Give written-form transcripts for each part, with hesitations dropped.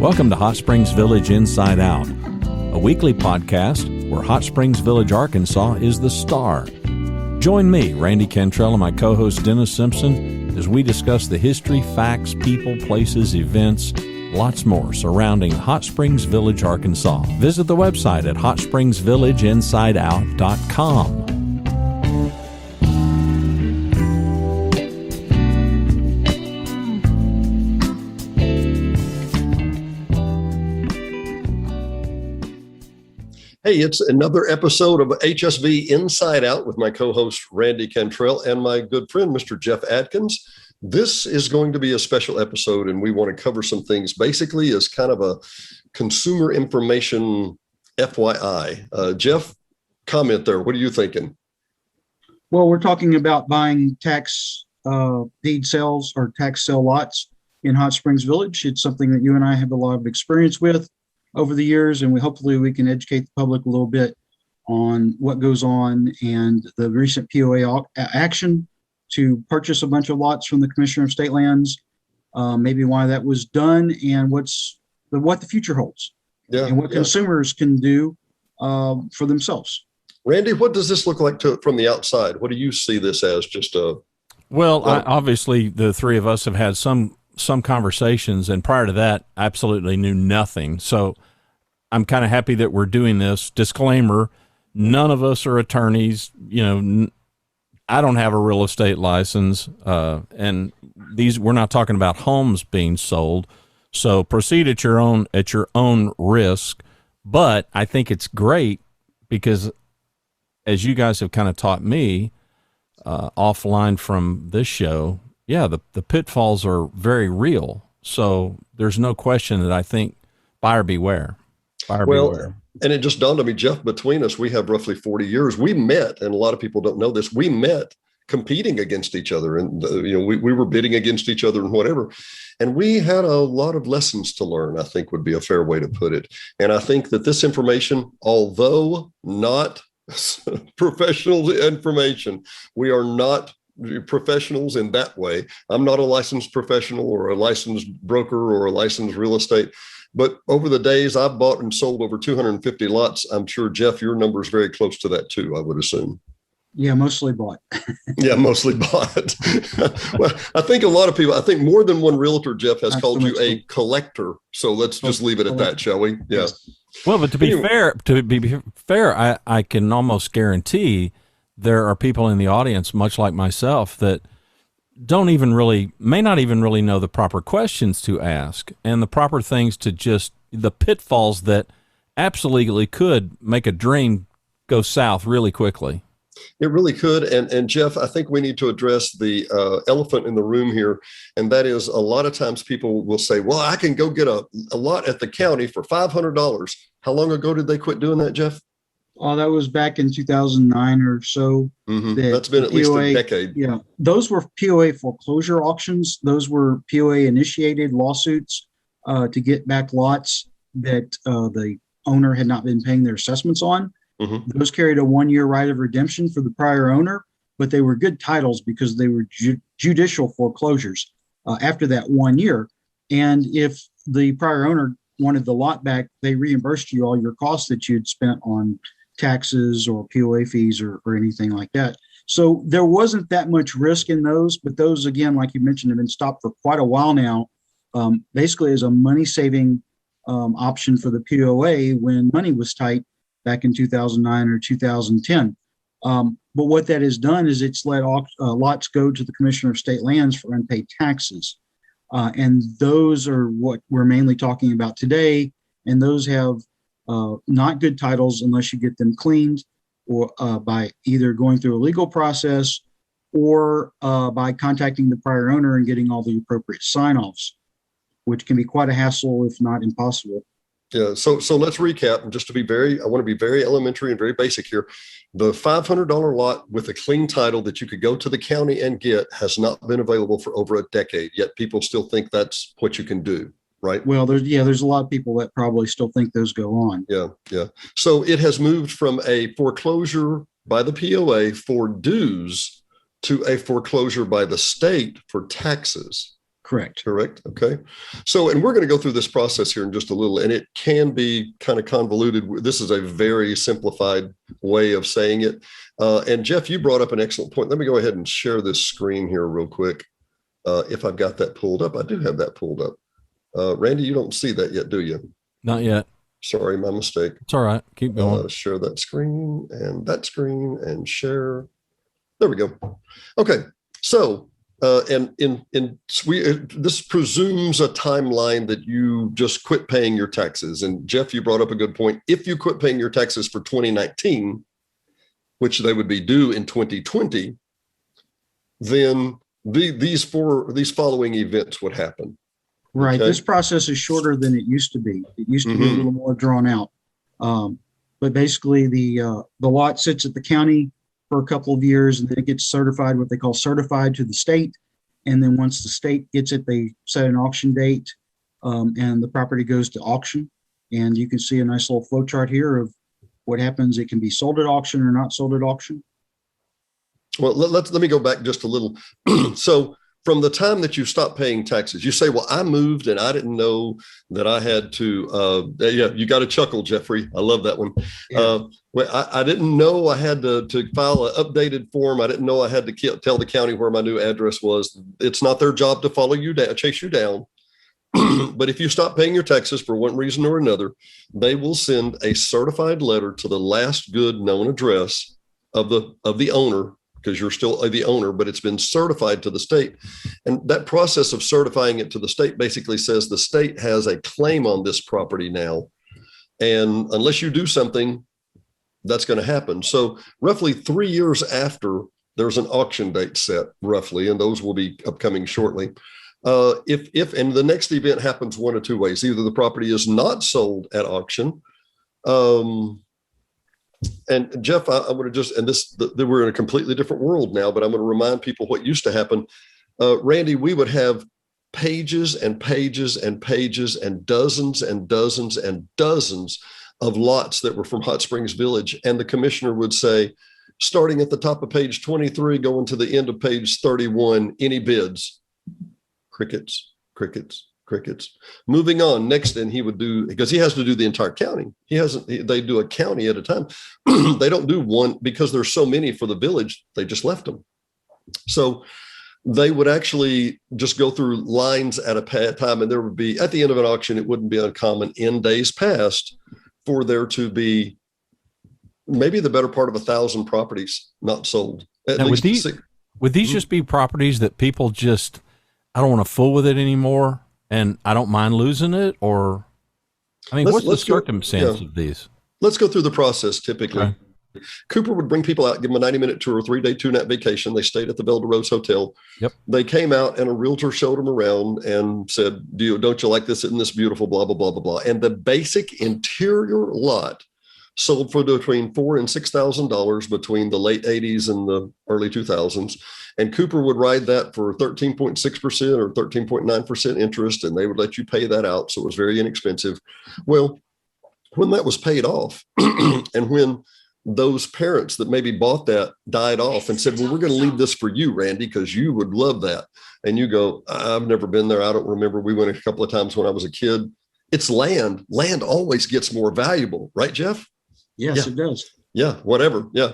Welcome to Hot Springs Village Inside Out, a weekly podcast where Hot Springs Village, Arkansas is the star. Join me, Randy Cantrell, and my co-host Dennis Simpson as we discuss the history, facts, people, places, events, lots more surrounding Hot Springs Village, Arkansas. Visit the website at hotspringsvillageinsideout.com. Hey, it's another episode of HSV Inside Out with my co-host Randy Cantrell and my good friend, Mr. Jeff Atkins. This is going to be a special episode, and we want to cover some things basically as kind of a consumer information FYI. Jeff, comment there. What are you thinking? Well, we're talking about buying tax deed sales or tax sale lots in Hot Springs Village. It's something that you and I have a lot of experience with over the years, and hopefully we can educate the public a little bit on what goes on and the recent POA action to purchase a bunch of lots from the Commissioner of State Lands, maybe why that was done, and what the future holds, and what consumers can do for themselves. Randy, what does this look like from the outside? What do you see this as? Just a obviously the three of us have had some conversations, and prior to that, absolutely knew nothing. So I'm kind of happy that we're doing this. Disclaimer, none of us are attorneys. I don't have a real estate license, and we're not talking about homes being sold. So proceed at your own risk. But I think it's great because, as you guys have kind of taught me offline from this show, the pitfalls are very real. So there's no question that I think buyer beware. Beware. And it just dawned on me, Jeff, between us, we have roughly 40 years. We met, and a lot of people don't know this, we met competing against each other. And, we were bidding against each other and whatever. And we had a lot of lessons to learn, I think would be a fair way to put it. And I think that this information, although not professional information, we are not professionals in that way. I'm not a licensed professional or a licensed broker or a licensed real estate, but over the days I've bought and sold over 250 lots. I'm sure, Jeff, your number is very close to that too, I would assume. Yeah, mostly bought. Mostly bought. Well, I think more than one realtor, Jeff, has called you a collector. So let's just leave it at that, shall we? Yeah. Well, but to be fair, I can almost guarantee there are people in the audience, much like myself, that may not even really know the proper questions to ask and the proper things the pitfalls that absolutely could make a dream go south really quickly. It really could. And Jeff, I think we need to address the elephant in the room here. And that is, a lot of times people will say, well, I can go get a lot at the county for $500. How long ago did they quit doing that, Jeff? Oh, that was back in 2009 or so. Mm-hmm. That's been at least a decade. Yeah. Those were POA foreclosure auctions. Those were POA initiated lawsuits to get back lots that the owner had not been paying their assessments on. Mm-hmm. Those carried a 1-year right of redemption for the prior owner, but they were good titles because they were judicial foreclosures after that 1 year. And if the prior owner wanted the lot back, they reimbursed you all your costs that you'd spent on taxes or POA fees or anything like that. So there wasn't that much risk in those, but those, again, like you mentioned, have been stopped for quite a while now, basically as a money-saving option for the POA when money was tight back in 2009 or 2010. But what that has done is it's let lots go to the Commissioner of State Lands for unpaid taxes. And those are what we're mainly talking about today. And those have not good titles unless you get them cleaned or by either going through a legal process or by contacting the prior owner and getting all the appropriate sign-offs, which can be quite a hassle, if not impossible. Yeah. So let's recap. And just I want to be very elementary and very basic here. The $500 lot with a clean title that you could go to the county and get has not been available for over a decade, yet people still think that's what you can do. Right. Well, there's a lot of people that probably still think those go on. Yeah. So it has moved from a foreclosure by the POA for dues to a foreclosure by the state for taxes. Correct. Correct. Okay. So, and we're going to go through this process here in just a little, and it can be kind of convoluted. This is a very simplified way of saying it. And Jeff, you brought up an excellent point. Let me go ahead and share this screen here real quick. If I've got that pulled up, I do have that pulled up. Randy, you don't see that yet, do you? Not yet. Sorry, my mistake. It's all right. Keep going. Share that screen and share. There we go. Okay. So, and this presumes a timeline that you just quit paying your taxes. And Jeff, you brought up a good point. If you quit paying your taxes for 2019, which they would be due in 2020, then these following events would happen. Right. Okay. This process is shorter than it used to be. It used to be a little more drawn out. But basically the lot sits at the county for a couple of years, and then it gets certified, what they call certified to the state. And then once the state gets it, they set an auction date, and the property goes to auction. And you can see a nice little flow chart here of what happens. It can be sold at auction or not sold at auction. Well, let me go back just a little. So from the time that you stop paying taxes, you say, well, I moved and I didn't know that I had to, you got to chuckle, Jeffrey. I love that one. Yeah. I didn't know I had to file an updated form. I didn't know I had to tell the county where my new address was. It's not their job to follow you down, chase you down. But if you stop paying your taxes for one reason or another, they will send a certified letter to the last good known address of the owner, because you're still the owner, but it's been certified to the state. And that process of certifying it to the state basically says the state has a claim on this property now. And unless you do something, that's going to happen. So roughly 3 years after, there's an auction date set, roughly, and those will be upcoming shortly. If and the next event happens one of two ways. Either the property is not sold at auction, and Jeff, I would have just, and we're in a completely different world now, but I'm going to remind people what used to happen. Randy, we would have pages and pages and pages and dozens and dozens and dozens of lots that were from Hot Springs Village. And the commissioner would say, starting at the top of page 23, going to the end of page 31, any bids? Crickets, crickets, crickets. Moving on, next, and he would do, because he has to do the entire county. They do a county at a time. They don't do one because there's so many for the village. They just left them. So they would actually just go through lines at a time, and there would be, at the end of an auction, it wouldn't be uncommon in days past for there to be maybe the better part of 1,000 properties not sold. Now, would these just be properties that people just, I don't want to fool with it anymore, and I don't mind losing it? Or, I mean, what's the circumstance of these? Let's go through the process typically. Okay. Cooper would bring people out, give them a 90-minute tour, 3-day, 2-night vacation. They stayed at the Belle de Rose Hotel. Yep. They came out and a realtor showed them around and said, don't you like this? Isn't this beautiful? Blah, blah, blah, blah, blah. And the basic interior lot sold for between $4,000 and $6,000 between the late 80s and the early 2000s. And Cooper would ride that for 13.6% or 13.9% interest, and they would let you pay that out. So it was very inexpensive. Well, when that was paid off and when those parents that maybe bought that died off and said, well, we're going to leave this for you, Randy, because you would love that. And you go, I've never been there. I don't remember. We went a couple of times when I was a kid. It's land. Land always gets more valuable, right, Jeff? Yes, yeah. It does. Yeah, whatever. Yeah.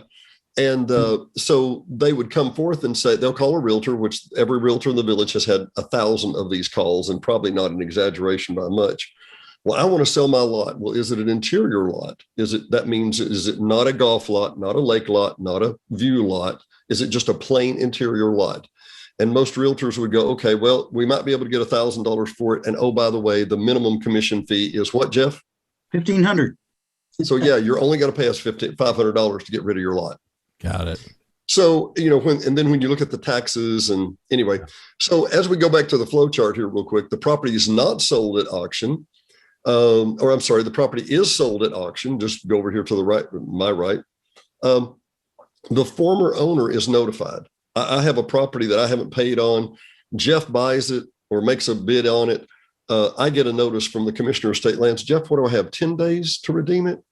And so they would come forth and say, they'll call a realtor, which every realtor in the village has had 1,000 of these calls, and probably not an exaggeration by much. Well, I want to sell my lot. Well, is it an interior lot? Is it not a golf lot, not a lake lot, not a view lot? Is it just a plain interior lot? And most realtors would go, okay, well, we might be able to get $1,000 for it. And oh, by the way, the minimum commission fee is what, Jeff? $1,500. So yeah, you're only going to pay us $500 to get rid of your lot. Got it. So, when you look at the taxes and anyway, so as we go back to the flow chart here real quick, the property is not sold at auction. The property is sold at auction. Just go over here to the right, my right. The former owner is notified. I have a property that I haven't paid on. Jeff buys it or makes a bid on it. I get a notice from the Commissioner of State Lands. Jeff, what do I have? 10 days to redeem it?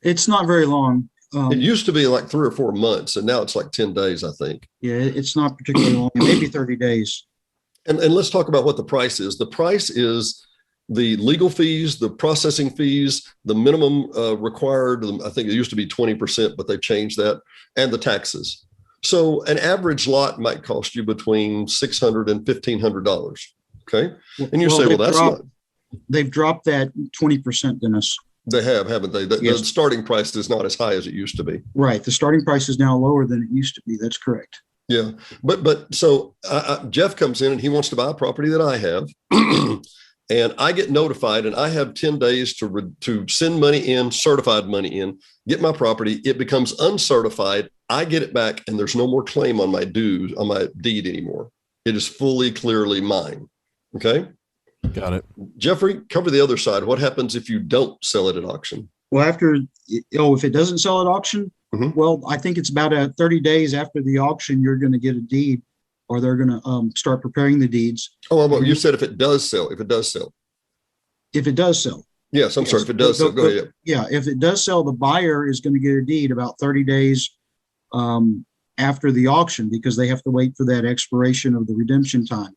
It's not very long. It used to be like 3 or 4 months, and now it's like 10 days, I think. Yeah, it's not particularly long. Maybe 30 days. And let's talk about what the price is. The price is the legal fees, the processing fees, the minimum required. I think it used to be 20%, but they've changed that, and the taxes. So an average lot might cost you between $600 and $1,500. Okay, and you say, well, that's not. They've dropped that 20%, Dennis. They have, haven't they? Yes. The starting price is not as high as it used to be. Right. The starting price is now lower than it used to be. That's correct. Yeah. But so Jeff comes in and he wants to buy a property that I have. And I get notified and I have 10 days to send money in, certified money in, get my property. It becomes uncertified. I get it back and there's no more claim on my dues, on my deed anymore. It is fully, clearly mine. Okay. Got it. Jeffrey, cover the other side. What happens if you don't sell it at auction? Well, if it doesn't sell at auction, well, I think it's about 30 days after the auction, you're going to get a deed, or they're going to start preparing the deeds. Oh, well, you said if it does sell, if it does sell. If it does sell. Yes, I'm sorry. If it does sell, go ahead. Yeah, if it does sell, the buyer is going to get a deed about 30 days after the auction, because they have to wait for that expiration of the redemption time.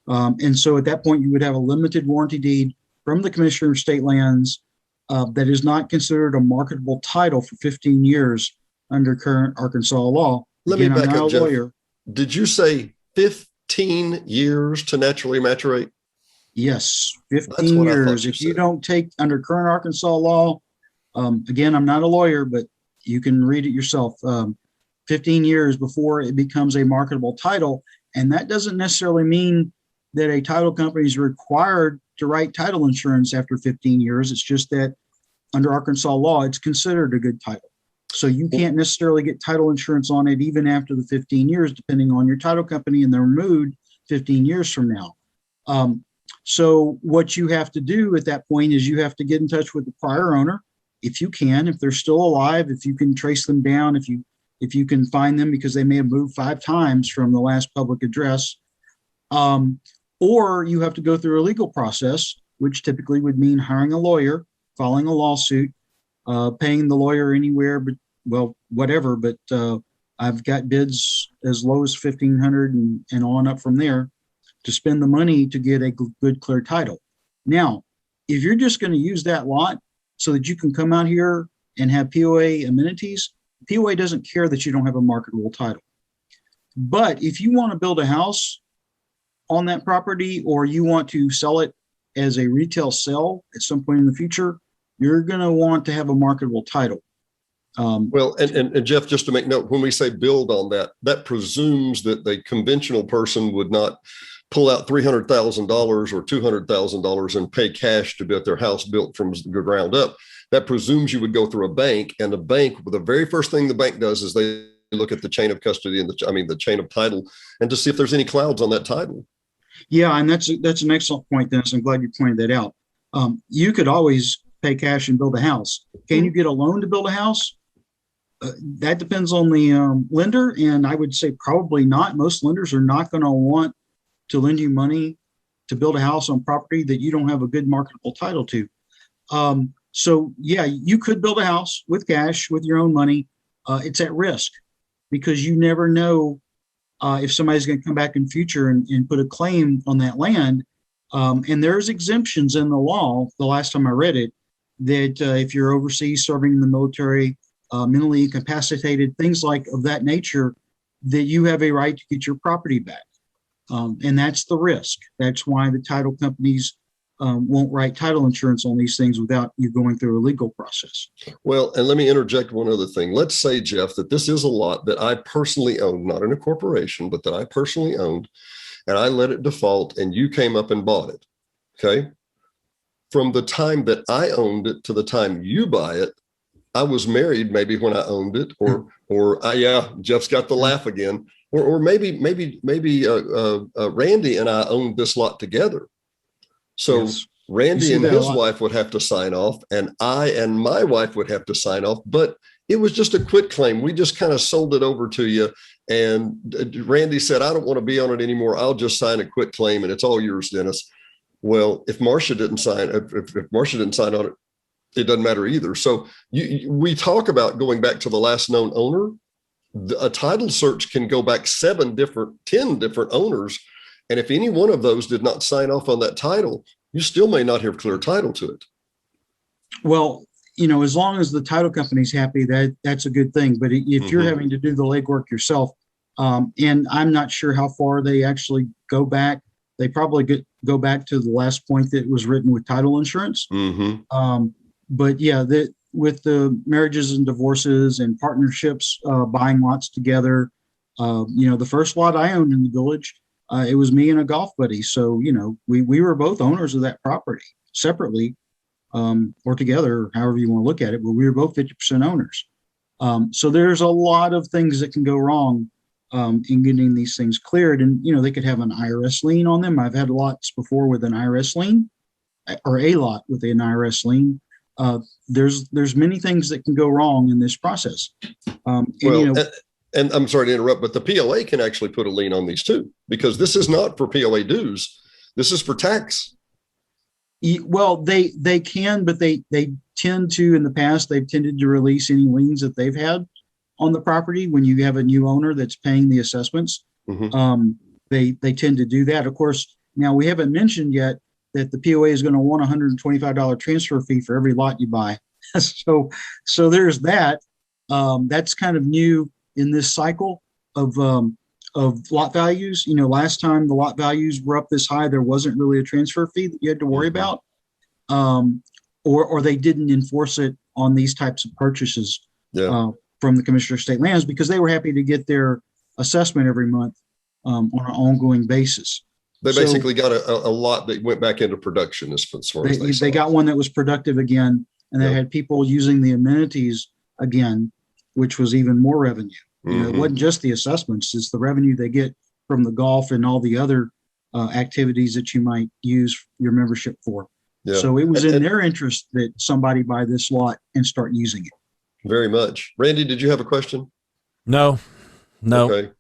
And so at that point, you would have a limited warranty deed from the Commissioner of State Lands that is not considered a marketable title for 15 years under current Arkansas law. Let me back up, Jeff. Did you say 15 years to naturally maturate? Yes, 15 years. If you don't take under current Arkansas law, again, I'm not a lawyer, but you can read it yourself. 15 years before it becomes a marketable title. And that doesn't necessarily mean that a title company is required to write title insurance after 15 years. It's just that under Arkansas law, it's considered a good title. So you can't necessarily get title insurance on it even after the 15 years, depending on your title company and their mood 15 years from now. So what you have to do at that point is you have to get in touch with the prior owner, if you can, if they're still alive, if you can trace them down, if you can find them because they may have moved 5 times from the last public address. Or you have to go through a legal process, which typically would mean hiring a lawyer, filing a lawsuit, paying the lawyer anywhere, but well, whatever. But I've got bids as low as $1,500 and on up from there to spend the money to get a good, clear title. Now, if you're just going to use that lot so that you can come out here and have POA amenities, POA doesn't care that you don't have a marketable title. But if you want to build a house on that property, or you want to sell it as a retail sale at some point in the future, you're going to want to have a marketable title. Well, and Jeff, just to make note, when we say build on that, that presumes that the conventional person would not pull out $300,000 or $200,000 and pay cash to get their house built from the ground up. That presumes you would go through a bank, and the bank, the very first thing the bank does is they look at the chain of custody and the chain of title, and to see if there's any clouds on that title. Yeah, and that's an excellent point, Dennis. I'm glad you pointed that out. You could always pay cash and build a house. Can you get a loan to build a house? That depends on the lender, and I would say probably not. Most lenders are not going to want to lend you money to build a house on property that you don't have a good marketable title to. So yeah, you could build a house with cash, with your own money. It's at risk because you never know if somebody's going to come back in future and put a claim on that land. And there's exemptions in the law, the last time I read it, that if you're overseas serving in the military, mentally incapacitated, things like of that nature, that you have a right to get your property back. And that's the risk. That's why the title companies won't write title insurance on these things without you going through a legal process. Well, and let me interject one other thing. Let's say, Jeff, that this is a lot that I personally owned, not in a corporation, but that I personally owned, and I let it default and you came up and bought it. Okay. From the time that I owned it to the time you buy it, I was married maybe when I owned it, yeah, Jeff's got the laugh again. Or maybe Randy and I owned this lot together. So yes. Randy and his wife would have to sign off, and I and my wife would have to sign off. But it was just a quit claim. We just kind of sold it over to you. And Randy said, I don't want to be on it anymore. I'll just sign a quit claim, and it's all yours, Dennis. Well, if Marcia didn't sign, if Marcia didn't sign on it, it doesn't matter either. So we talk about going back to the last known owner. A title search can go back 10 different owners, And if any one of those did not sign off on that title, you still may not have clear title to it. Well, as long as the title company's happy, that's a good thing. But if you're having to do the legwork yourself, and I'm not sure how far they actually go back, they probably go back to the last point that was written with title insurance. But yeah, with the marriages and divorces and partnerships, buying lots together, the first lot I owned in the village, it was me and a golf buddy. So, we were both owners of that property separately, or together, however you want to look at it, but we were both 50% owners. So there's a lot of things that can go wrong in getting these things cleared. And, they could have an IRS lien on them. I've had lots before with an IRS lien, or a lot with an IRS lien. There's many things that can go wrong in this process. And I'm sorry to interrupt, but the POA can actually put a lien on these too, because this is not for POA dues. This is for tax. Well, they can, but they tend to, in the past, they've tended to release any liens that they've had on the property when you have a new owner that's paying the assessments. They tend to do that. Of course, now we haven't mentioned yet that the POA is going to want a $125 transfer fee for every lot you buy. So there's that. That's kind of new in this cycle of lot values. Last time the lot values were up this high, there wasn't really a transfer fee that you had to worry about, or they didn't enforce it on these types of purchases from the Commissioner of State Lands, because they were happy to get their assessment every month on an ongoing basis. They basically got a lot that went back into production as far as they got one that was productive again, and they had people using the amenities again, which was even more revenue. It wasn't just the assessments, it's the revenue they get from the golf and all the other activities that you might use your membership for. So it was in their interest that somebody buy this lot and start using it. Very much. Randy, did you have a question? No. Okay.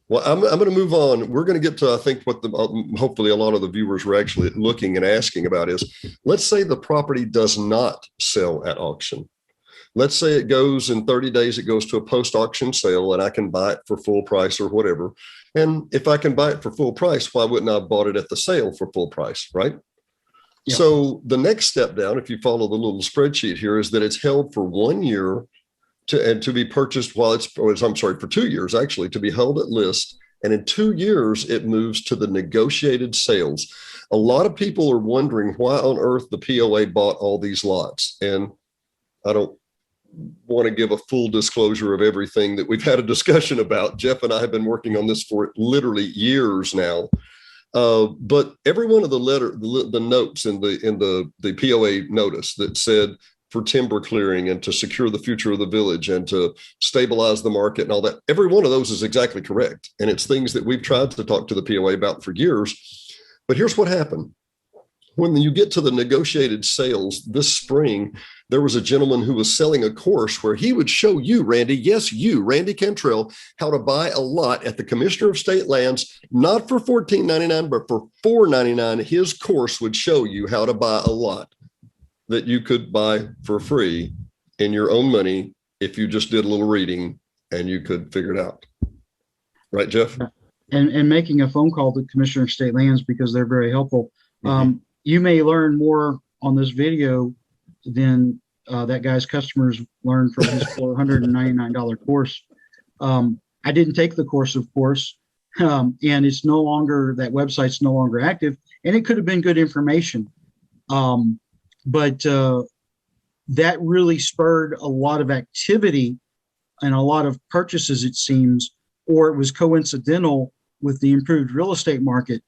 Well, I'm going to move on. We're going to get to, I think, what hopefully a lot of the viewers were actually looking and asking about is, let's say the property does not sell at auction. Let's say it goes in 30 days, it goes to a post-auction sale and I can buy it for full price or whatever. And if I can buy it for full price, why wouldn't I have bought it at the sale for full price, right? Yeah. So the next step down, if you follow the little spreadsheet here, is that it's held for 1 year to be purchased for 2 years, actually, to be held at list. And in 2 years, it moves to the negotiated sales. A lot of people are wondering why on earth the POA bought all these lots. And I don't want to give a full disclosure of everything that we've had a discussion about. Jeff and I have been working on this for literally years now. But every one of the notes in the POA notice that said for timber clearing and to secure the future of the village and to stabilize the market and all that, every one of those is exactly correct. And it's things that we've tried to talk to the POA about for years. But here's what happened. When you get to the negotiated sales this spring, there was a gentleman who was selling a course where he would show you, Randy, yes, you, Randy Cantrell, how to buy a lot at the Commissioner of State Lands, not for $14.99, but for $4.99. His course would show you how to buy a lot that you could buy for free in your own money if you just did a little reading and you could figure it out. Right, Jeff? And making a phone call to Commissioner of State Lands, because they're very helpful. You may learn more on this video than that guy's customers learned from his $499 course. I didn't take the course, of course, and it's no longer, that website's no longer active, and it could have been good information. But that really spurred a lot of activity and a lot of purchases, it seems, or it was coincidental with the improved real estate market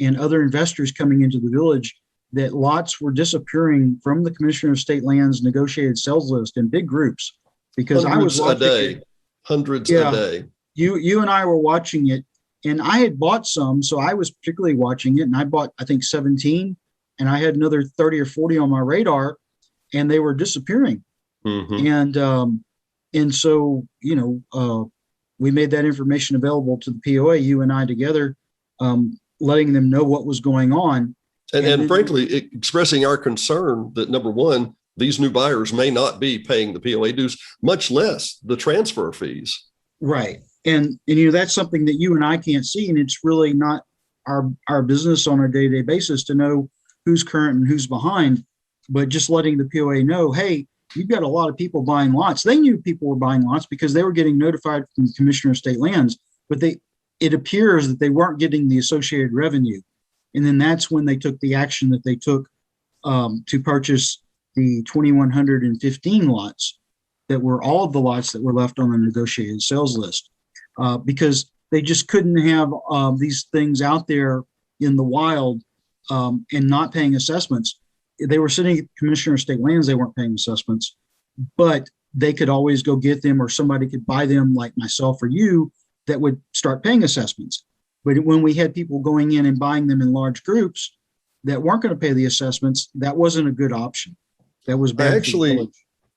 and other investors coming into the village, that lots were disappearing from the Commissioner of State Lands negotiated sales list in big groups. Because hundreds a day. You and I were watching it, and I had bought some, so I was particularly watching it, and I bought, I think, 17, and I had another 30 or 40 on my radar, and they were disappearing. And so, we made that information available to the POA, you and I together, letting them know what was going on. And frankly, expressing our concern that, number one, these new buyers may not be paying the POA dues, much less the transfer fees. Right. And that's something that you and I can't see. And it's really not our business on a day-to-day basis to know who's current and who's behind, but just letting the POA know, hey, you've got a lot of people buying lots. They knew people were buying lots because they were getting notified from the Commissioner of State Lands, but it appears that they weren't getting the associated revenue. And then that's when they took the action that they took to purchase the 2,115 lots that were all of the lots that were left on the negotiated sales list, because they just couldn't have these things out there in the wild and not paying assessments. They were sitting at Commissioner of State Lands, they weren't paying assessments, but they could always go get them, or somebody could buy them like myself or you that would start paying assessments. But when we had people going in and buying them in large groups that weren't going to pay the assessments, that wasn't a good option. That was bad.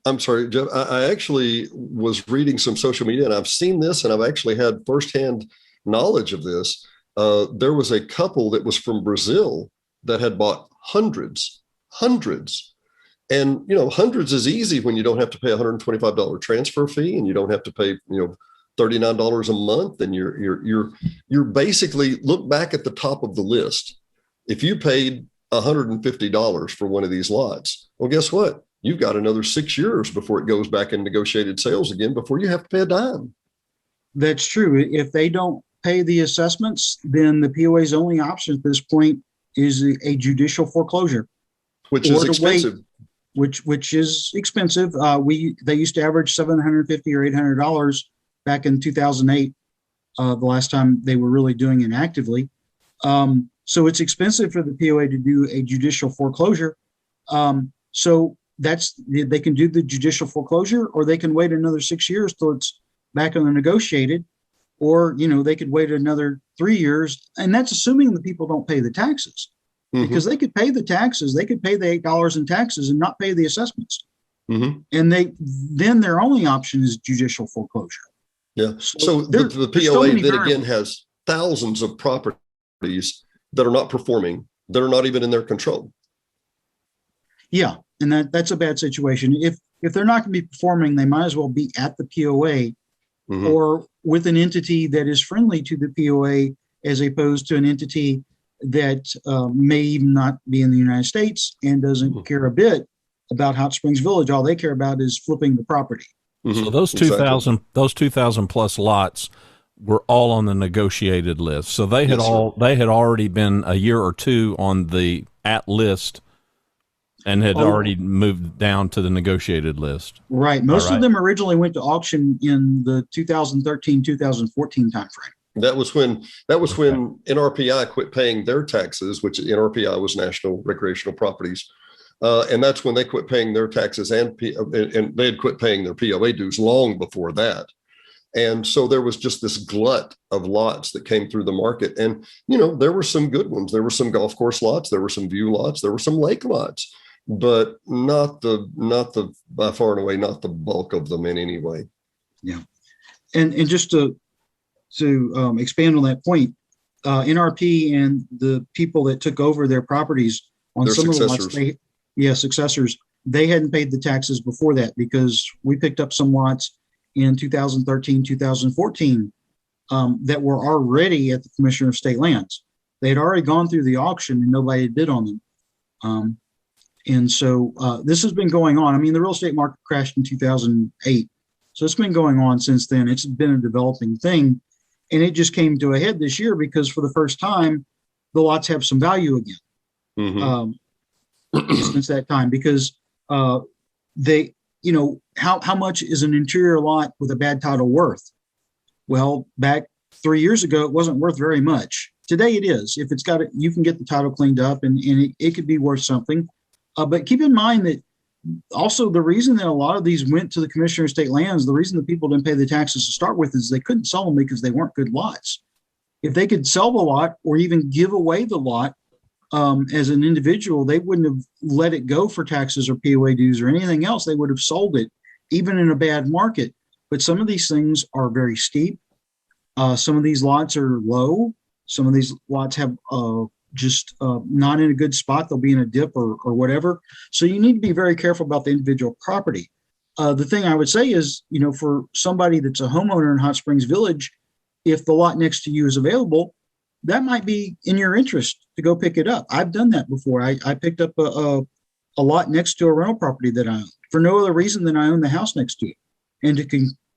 I'm sorry, Jeff. I actually was reading some social media, and I've seen this, and I've actually had firsthand knowledge of this. There was a couple that was from Brazil that had bought hundreds. And, hundreds is easy when you don't have to pay $125 transfer fee, and you don't have to pay, $39 a month. And you're basically, look back at the top of the list. If you paid $150 for one of these lots, well, guess what? You've got another 6 years before it goes back in negotiated sales again, before you have to pay a dime. That's true. If they don't pay the assessments, then the POA's only option at this point is a judicial foreclosure, which is expensive. Which is expensive. They used to average $750 or $800 back in 2008, the last time they were really doing it actively. So it's expensive for the POA to do a judicial foreclosure. So they can do the judicial foreclosure, or they can wait another 6 years till it's back on the negotiated, or they could wait another 3 years, and that's assuming the people don't pay the taxes, because they could pay the taxes, they could pay the $8 in taxes and not pay the assessments, and then their only option is judicial foreclosure. Yeah. So the POA then again has thousands of properties that are not performing, that are not even in their control. Yeah. And that's a bad situation. If they're not going to be performing, they might as well be at the POA or with an entity that is friendly to the POA, as opposed to an entity that may even not be in the United States and doesn't care a bit about Hot Springs Village. All they care about is flipping the property. So those 2,000 plus lots were all on the negotiated list. So they had already been a year or two on the at list and had already moved down to the negotiated list. Right. Most of them originally went to auction in the 2013, 2014 timeframe. That was when NRPI quit paying their taxes, which NRPI was National Recreational Properties. And that's when they quit paying their taxes, and they had quit paying their POA dues long before that. And so there was just this glut of lots that came through the market. And, there were some good ones. There were some golf course lots. There were some view lots. There were some lake lots, but not the by far and away, not the bulk of them in any way. Yeah. And just to expand on that point, NRP and the people that took over their properties on their some successors. of the lots, successors, they hadn't paid the taxes before that, because we picked up some lots in 2013, 2014 that were already at the Commissioner of State Lands. They had already gone through the auction and nobody had bid on them. And so this has been going on. I mean, the real estate market crashed in 2008. So it's been going on since then. It's been a developing thing. And it just came to a head this year because for the first time, the lots have some value again. Since that time, because they, how much is an interior lot with a bad title worth? Well, back 3 years ago, it wasn't worth very much. Today it is. If it's got it, you can get the title cleaned up and it could be worth something. But keep in mind that also the reason that a lot of these went to the Commissioner of State Lands, the reason that people didn't pay the taxes to start with is they couldn't sell them because they weren't good lots. If they could sell the lot or even give away the lot as an individual, they wouldn't have let it go for taxes or POA dues or anything else. They would have sold it, even in a bad market. But some of these things are very steep. Some of these lots are low. Some of these lots have just not in a good spot. They'll be in a dip or whatever. So you need to be very careful about the individual property. The thing I would say is, for somebody that's a homeowner in Hot Springs Village, if the lot next to you is available, that might be in your interest to go pick it up. I've done that before. I picked up a lot next to a rental property that I own for no other reason than I own the house next to it, and to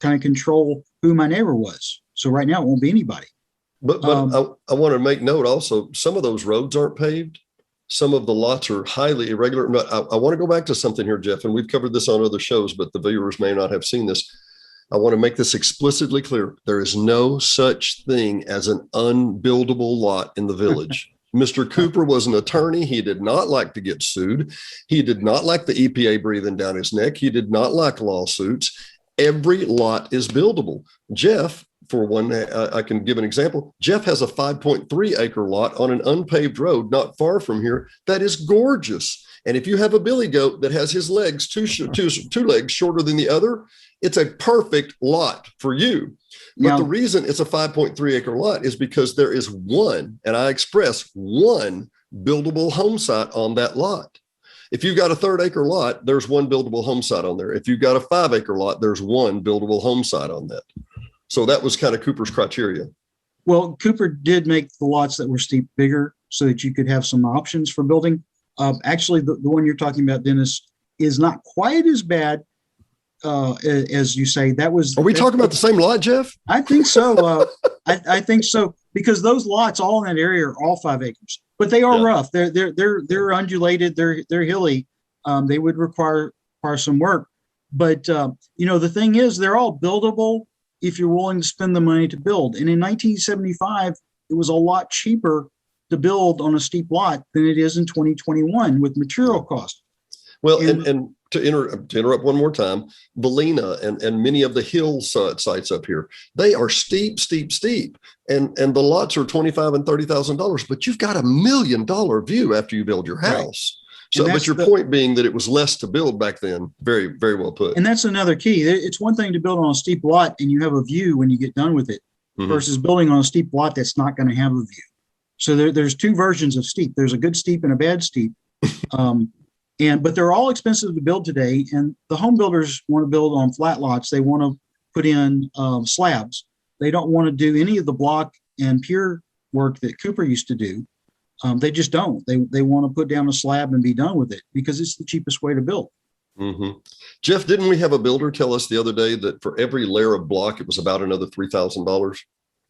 kind of control who my neighbor was. So right now it won't be anybody. But I want to make note also, some of those roads aren't paved. Some of the lots are highly irregular. I want to go back to something here, Jeff, and we've covered this on other shows, but the viewers may not have seen this. I want to make this explicitly clear. There is no such thing as an unbuildable lot in the village. Mr. Cooper was an attorney. He did not like to get sued. He did not like the EPA breathing down his neck. He did not like lawsuits. Every lot is buildable. Jeff, for one, I can give an example. Jeff has a 5.3 acre lot on an unpaved road not far from here that is gorgeous. And if you have a billy goat that has his legs two legs shorter than the other, it's a perfect lot for you. But the reason it's a 5.3 acre lot is because there is one, and I express one, buildable home site on that lot. If you've got a 3rd acre lot, there's one buildable home site on there. If you've got a 5 acre lot, there's one buildable home site on that. So that was kind of Cooper's criteria. Well, Cooper did make the lots that were steep bigger so that you could have some options for building. Actually, the one you're talking about, Dennis, is not quite as bad as you say. Are we talking about the same lot, Jeff? I think so. I think so, because those lots all in that area are all 5 acres, but they are rough. They're undulated. They're hilly. They would require some work. But the thing is, they're all buildable if you're willing to spend the money to build. And in 1975, it was a lot cheaper to build on a steep lot than it is in 2021 with material costs. Well, and to interrupt one more time, Valina and many of the hill sites up here, they are steep. And the lots are $25,000 and $30,000, but you've got $1 million view after you build your house. Right. So, but your point being that it was less to build back then, very, very well put. And that's another key. It's one thing to build on a steep lot and you have a view when you get done with it, versus building on a steep lot that's not going to have a view. So there's two versions of steep. There's a good steep and a bad steep. But they're all expensive to build today. And the home builders want to build on flat lots. They want to put in slabs. They don't want to do any of the block and pier work that Cooper used to do. They just don't. They want to put down a slab and be done with it because it's the cheapest way to build. Mm-hmm. Jeff, didn't we have a builder tell us the other day that for every layer of block, it was about another $3,000?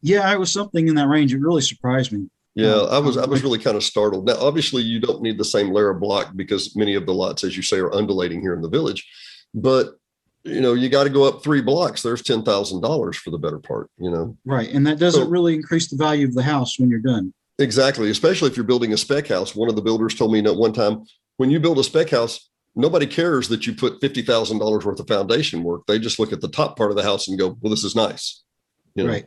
Yeah, it was something in that range. It really surprised me. Yeah, I was really kind of startled. Now, obviously, you don't need the same layer of block because many of the lots, as you say, are undulating here in the village. But you got to go up 3 blocks. There's $10,000 for the better part. Right, and that doesn't really increase the value of the house when you're done. Exactly, especially if you're building a spec house. One of the builders told me at one time, when you build a spec house, nobody cares that you put $50,000 worth of foundation work. They just look at the top part of the house and go, well, this is nice. Right.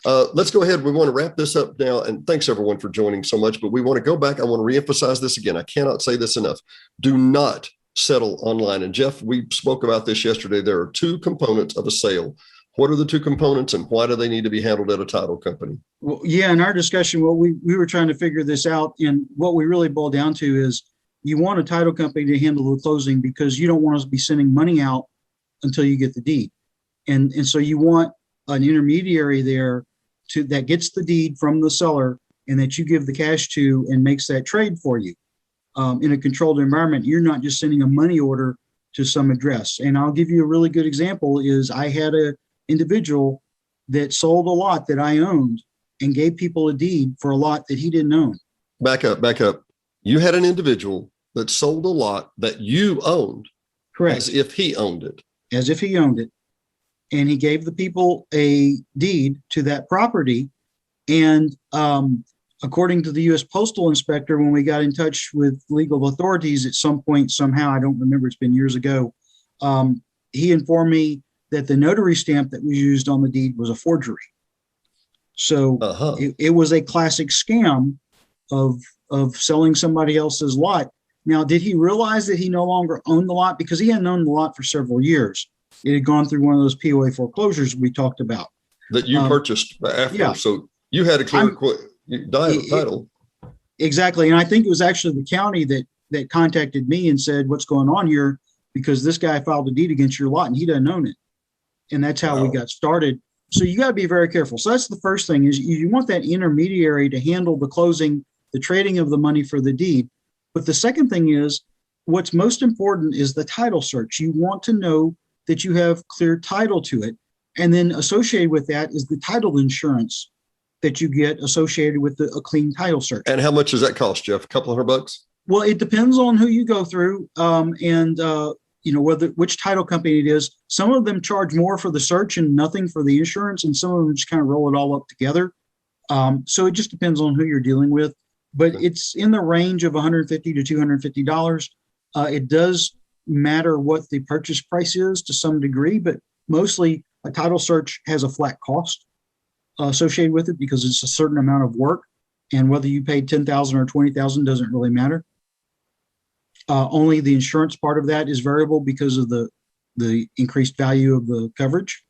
Let's go ahead. We want to wrap this up now. And thanks everyone for joining so much, but we want to go back. I want to reemphasize this again. I cannot say this enough. Do not settle online. And Jeff, we spoke about this yesterday. There are 2 components of a sale. What are the 2 components and why do they need to be handled at a title company? Well, yeah, in our discussion, we were trying to figure this out. And what we really boiled down to is you want a title company to handle the closing because you don't want to be sending money out until you get the deed. And so you want an intermediary there that gets the deed from the seller and that you give the cash to and makes that trade for you. In a controlled environment, you're not just sending a money order to some address. And I'll give you a really good example is I had a individual that sold a lot that I owned and gave people a deed for a lot that he didn't own. Back up. You had an individual that sold a lot that you owned. Correct. As if he owned it. As if he owned it. And he gave the people a deed to that property. And according to the U.S. Postal Inspector, when we got in touch with legal authorities at some point, somehow, I don't remember, it's been years ago, he informed me that the notary stamp that was used on the deed was a forgery. So it was a classic scam of selling somebody else's lot. Now, did he realize that he no longer owned the lot? Because he hadn't owned the lot for several years. It had gone through one of those POA foreclosures we talked about. That you purchased after. Yeah. So you had a clear title. Exactly. And I think it was actually the county that contacted me and said, what's going on here? Because this guy filed a deed against your lot and he doesn't own it. And that's how we got started. So you got to be very careful. So that's the first thing is you want that intermediary to handle the closing, the trading of the money for the deed. But the second thing is what's most important is the title search. You want to know that you have clear title to it. And then associated with that is the title insurance that you get associated with a clean title search. And how much does that cost, Jeff? A couple $100? Well, it depends on who you go through, and which title company it is. Some of them charge more for the search and nothing for the insurance, and some of them just kind of roll it all up together. So it just depends on who you're dealing with, but it's in the range of $150 to $250. It does matter what the purchase price is to some degree, but mostly a title search has a flat cost associated with it because it's a certain amount of work, and whether you paid $10,000 or $20,000 doesn't really matter. Only the insurance part of that is variable because of the increased value of the coverage.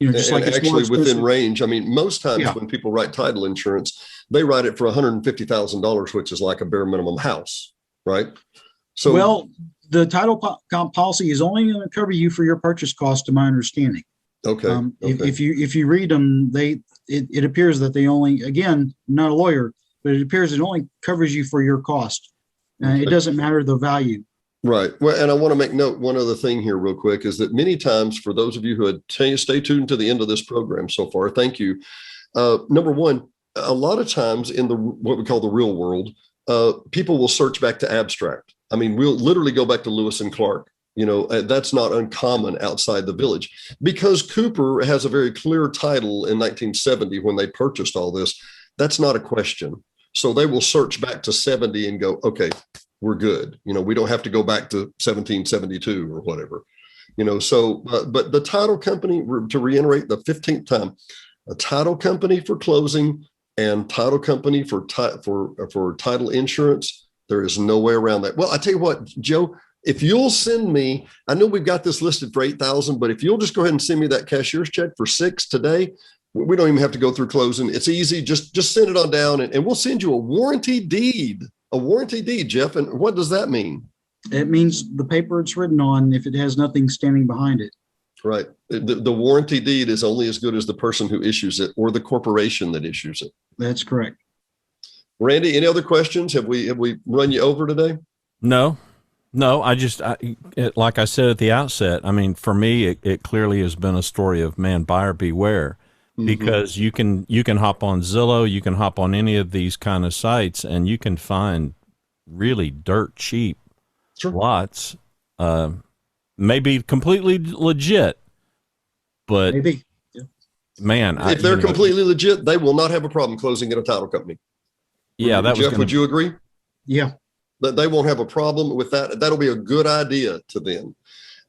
Just and like it's actually within range. I mean, most times Yeah. when people write title insurance, they write it for $150,000, which is like a bare minimum house, right? So, well, the title policy is only going to cover you for your purchase cost, to my understanding. okay. If you read them, it appears that they only, again, I'm not a lawyer, but it appears it only covers you for your cost. It doesn't matter the value. Right. Well, and I want to make note, one other thing here real quick is that many times for those of you who had stay tuned to the end of this program so far, thank you. Number one, a lot of times in what we call the real world, people will search back to abstract. I mean, we'll literally go back to Lewis and Clark. That's not uncommon outside the village because Cooper has a very clear title in 1970 when they purchased all this. That's not a question. So they will search back to 70 and go, okay, we're good. We don't have to go back to 1772 or whatever, but the title company, to reiterate the 15th time, a title company for closing and title company for title insurance, there is no way around that. Well, I tell you what, Joe, if you'll send me, I know we've got this listed for 8,000, but if you'll just go ahead and send me that cashier's check for 6 today, we don't even have to go through closing. It's easy. Just send it on down and we'll send you a warranty deed, Jeff. And what does that mean? It means the paper it's written on, if it has nothing standing behind it. Right. The warranty deed is only as good as the person who issues it or the corporation that issues it. That's correct. Randy, any other questions? Have we run you over today? No, like I said at the outset, I mean, for me, it clearly has been a story of buyer beware. Because you can hop on Zillow, you can hop on any of these kind of sites, and you can find really dirt cheap lots. Maybe completely legit, but maybe, man, if they're completely legit, they will not have a problem closing at a title company. Yeah, Would you agree? Yeah, that they won't have a problem with that. That'll be a good idea to them.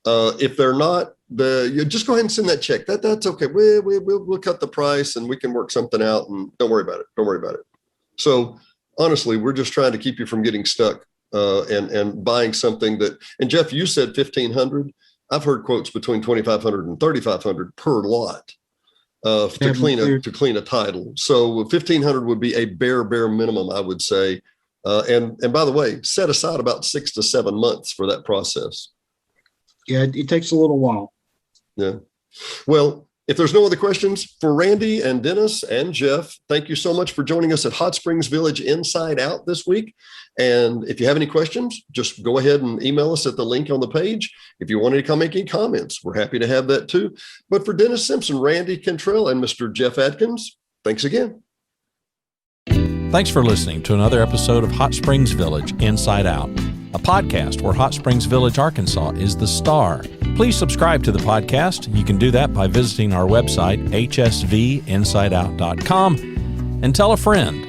If they're not, you just go ahead and send that check. That's okay. We'll cut the price and we can work something out. And don't worry about it. So honestly, we're just trying to keep you from getting stuck and buying something that. And Jeff, you said 1,500. I've heard quotes between 2,500 and 3,500 per lot to clean a title. So 1,500 would be a bare minimum, I would say. And by the way, set aside about 6 to 7 months for that process. Yeah, it takes a little while. Yeah. Well, if there's no other questions for Randy and Dennis and Jeff, thank you so much for joining us at Hot Springs Village Inside Out this week. And if you have any questions, just go ahead and email us at the link on the page. If you want to come make any comments, we're happy to have that too. But for Dennis Simpson, Randy Cantrell, and Mr. Jeff Atkins, thanks again. Thanks for listening to another episode of Hot Springs Village Inside Out, a podcast where Hot Springs Village, Arkansas is the star. Please subscribe to the podcast. You can do that by visiting our website, hsvinsideout.com, and tell a friend.